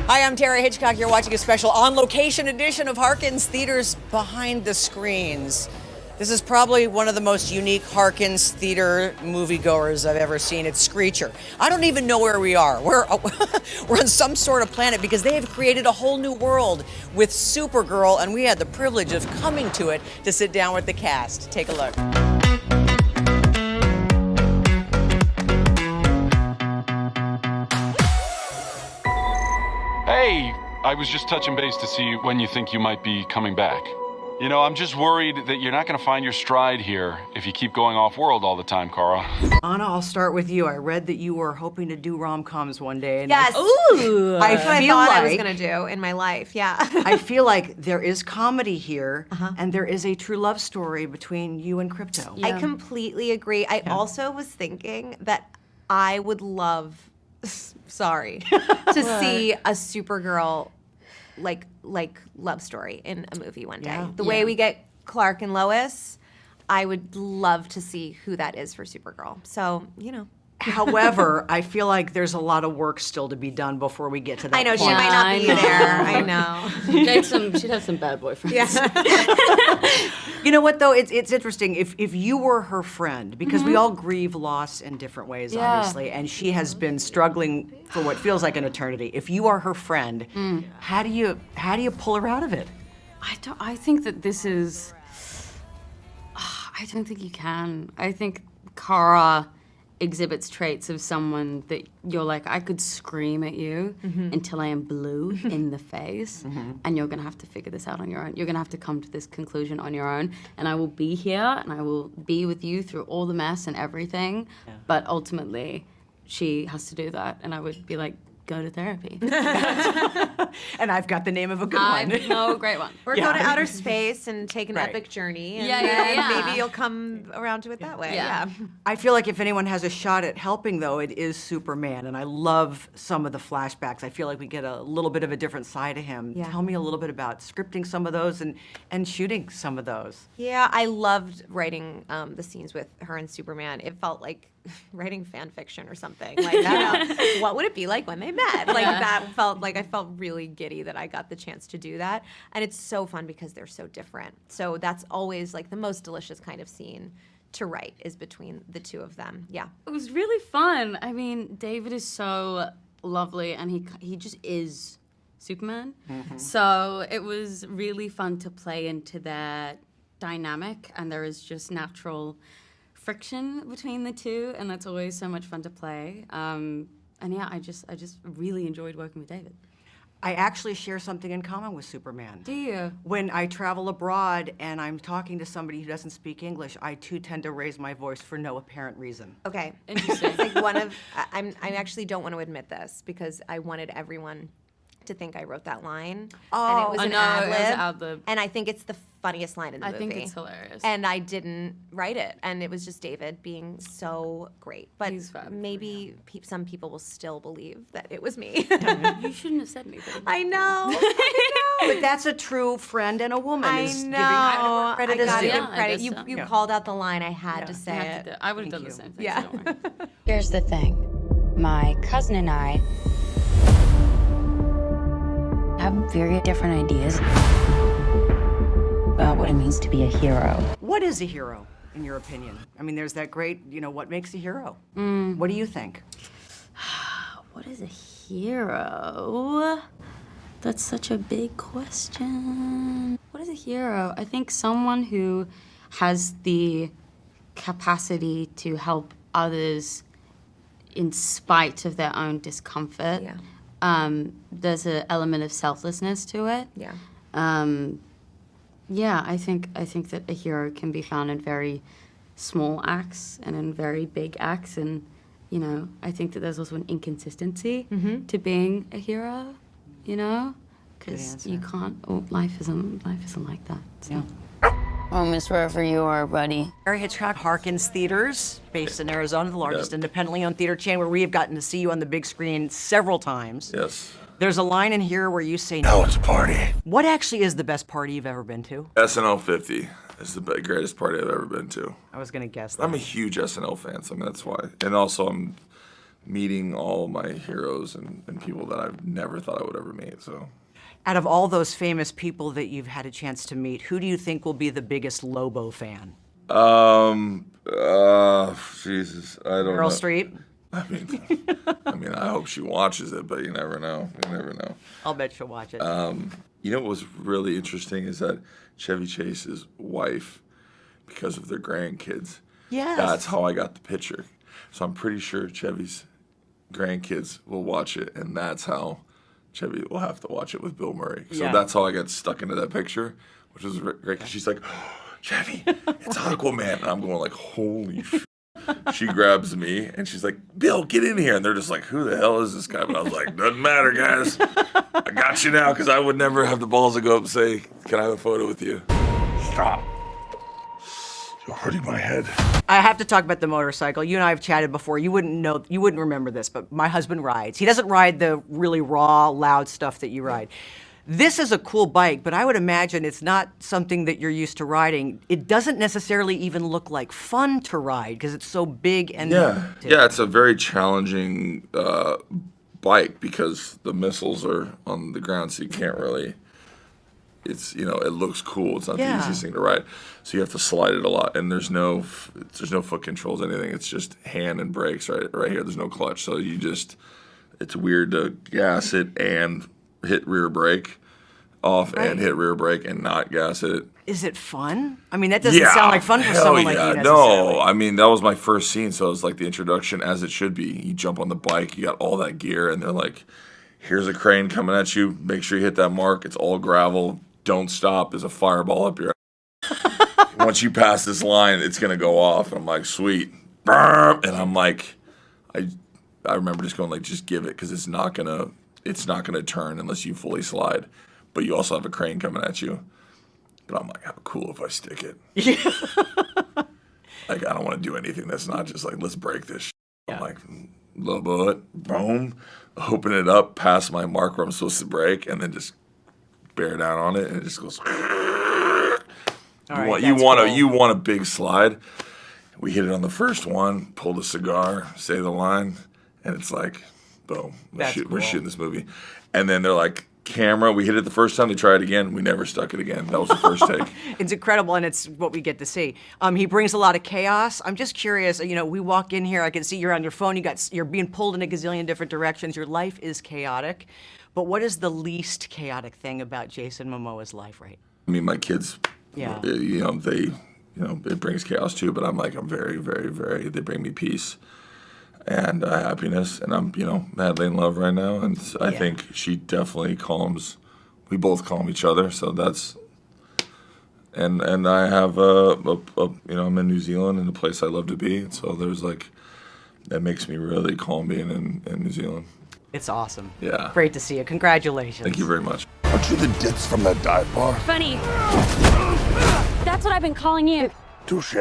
Hi, I'm Tara Hitchcock. You're watching a special on-location edition of Harkins Theater's Behind the Screens. This is probably one of the most unique Harkins Theater moviegoers I've ever seen. It's Screecher. I don't even know where we are. We're on some sort of planet because they have created a whole new world with Supergirl, and we had the privilege of coming to it to sit down with the cast. Take a look. Hey, I was just touching base to see when you think you might be coming back. You know, I'm just worried that you're not going to find your stride here if you keep going off-world all the time, Cara. Anna, I'll start with you. I read that you were hoping to do rom-coms one day. And Yes. Ooh. That's what I thought I was going to do in my life, yeah. I feel like there is comedy here, and there is a true love story between you and Crypto. I completely agree. I also was thinking that I would love, sorry, to see a Supergirl like love story in a movie one day. The way we get Clark and Lois, I would love to see who that is for Supergirl. So, you know. However, I feel like there's a lot of work still to be done before we get to that I know, point. she might not be there. I know. She'd have some bad boyfriends. Yeah. You know what, though? It's interesting. If you were her friend, because we all grieve loss in different ways, obviously, and she has been struggling for what feels like an eternity. If you are her friend, how do you pull her out of it? I think that this is. I don't think you can. I think Cara exhibits traits of someone that you're like, I could scream at you until I am blue in the face, and you're gonna have to figure this out on your own. You're gonna have to come to this conclusion on your own, and I will be here, and I will be with you through all the mess and everything, but ultimately, she has to do that, and I would be like, go to therapy. And I've got the name of a good one. No, great one. Or go to outer space and take an epic journey, and then maybe you'll come around to it that way. Yeah. I feel like if anyone has a shot at helping, though, it is Superman, and I love some of the flashbacks. I feel like we get a little bit of a different side of him. Yeah. Tell me a little bit about scripting some of those and shooting some of those. Yeah, I loved writing the scenes with her and Superman. It felt like writing fan fiction or something. Like, you know, what would it be like when they met? Like that felt like I felt really giddy that I got the chance to do that. And it's so fun because they're so different. So that's always like the most delicious kind of scene to write is between the two of them. Yeah. It was really fun. I mean, David is so lovely, and he just is Superman. So it was really fun to play into that dynamic, and there is just natural friction between the two, and that's always so much fun to play. And yeah, I just really enjoyed working with David. I actually share something in common with Superman. Do you? When I travel abroad and I'm talking to somebody who doesn't speak English, I too tend to raise my voice for no apparent reason. Okay. Interesting. It's like one of, I actually don't want to admit this because I wanted everyone to think I wrote that line. And it was an ad-lib. And I think it's the funniest line in the movie. I think it's hilarious. And I didn't write it. And it was just David being so great. But He's fun. maybe some people will still believe that it was me. You shouldn't have said anything. I know. I know. But that's a true friend and a woman. I is know. Giving credit I as gotta due. give I credit. guess so. You called out the line. I had to say it. I would have done the same thing. Yeah. So don't worry. Here's the thing. My cousin and I have very different ideas about what it means to be a hero. What is a hero, in your opinion? I mean, there's that great, what makes a hero? What do you think? What is a hero? That's such a big question. What is a hero? I think someone who has the capacity to help others in spite of their own discomfort. Yeah. There's an element of selflessness to it. Yeah. Yeah, I think that a hero can be found in very small acts and in very big acts, and I think that there's also an inconsistency to being a hero, because you can't. Oh, life isn't like that. So. Yeah. Home is wherever you are, buddy. Tara Hitchcock, Harkins Theaters, based in Arizona, the largest independently owned theater chain, where we have gotten to see you on the big screen several times. Yes. There's a line in here where you say, Now it's a party. What actually is the best party you've ever been to? SNL 50 is the greatest party I've ever been to. I was gonna guess that. I'm a huge SNL fan, so that's why. And also, I'm meeting all my heroes and people that I've never thought I would ever meet. So, Out of all those famous people that you've had a chance to meet, who do you think will be the biggest Lobo fan? Jesus, I don't know. Meryl Streep? I mean, I hope she watches it, but you never know. You never know. I'll bet she'll watch it. You know what was really interesting is that Chevy Chase's wife, because of their grandkids, Yes. that's how I got the picture. So I'm pretty sure Chevy's grandkids will watch it, and that's how Chevy will have to watch it with Bill Murray. So Yeah. that's how I got stuck into that picture, which was great because she's like, oh, Chevy, it's Aquaman. And I'm going like, holy shit. She grabs me and she's like, Bill, get in here. And they're just like, who the hell is this guy? But I was like, doesn't matter, guys. I got you now, because I would never have the balls to go up and say, can I have a photo with you? Stop. You're hurting my head. I have to talk about the motorcycle. You and I have chatted before. You wouldn't remember this, but my husband rides. He doesn't ride the really raw, loud stuff that you ride. This is a cool bike, but I would imagine it's not something that you're used to riding. It doesn't necessarily even look like fun to ride because it's so big and Yeah, it's a very challenging bike because the missiles are on the ground, so you can't really. It's it looks cool. It's not the easiest thing to ride, so you have to slide it a lot. And there's no foot controls, anything. It's just hand and brakes right here. There's no clutch, so it's weird to gas it and hit rear brake off and hit rear brake and not gas it. Is it fun? I mean, that doesn't sound like fun for someone like you necessarily. No, I mean, that was my first scene, so it was like the introduction, as it should be. You jump on the bike, you got all that gear, and they're like, here's a crane coming at you. Make sure you hit that mark. It's all gravel. Don't stop. There's a fireball up your ass. Once you pass this line, it's going to go off. And I'm like, sweet. And I'm like, I remember just going like, just give it, because it's not gonna turn unless you fully slide. But you also have a crane coming at you. But I'm like, how cool if I stick it. Like, I don't want to do anything that's not just like, let's break this shit. I'm like, little bullet, boom, open it up, pass my mark where I'm supposed to brake, and then just bear down on it, and it just goes. You want a big slide. We hit it on the first one, pulled a cigar, say the line, and it's like, boom, we're shooting this movie. And then they're like, camera, we hit it the first time, they try it again, we never stuck it again. That was the first take. It's incredible, and it's what we get to see. He brings a lot of chaos. I'm just curious, we walk in here, I can see you're on your phone, you're being pulled in a gazillion different directions, your life is chaotic. But what is the least chaotic thing about Jason Momoa's life, right? I mean, my kids, it brings chaos too, but I'm very, very, very, they bring me peace and happiness, and I'm, madly in love right now, and I think she definitely we both calm each other, so that's, and I have I'm in New Zealand, in a place I love to be, so there's that makes me really calm being in New Zealand. It's awesome. Yeah. Great to see you. Congratulations. Thank you very much. Aren't you the ditz from that dive bar? Funny. That's what I've been calling you. Touche.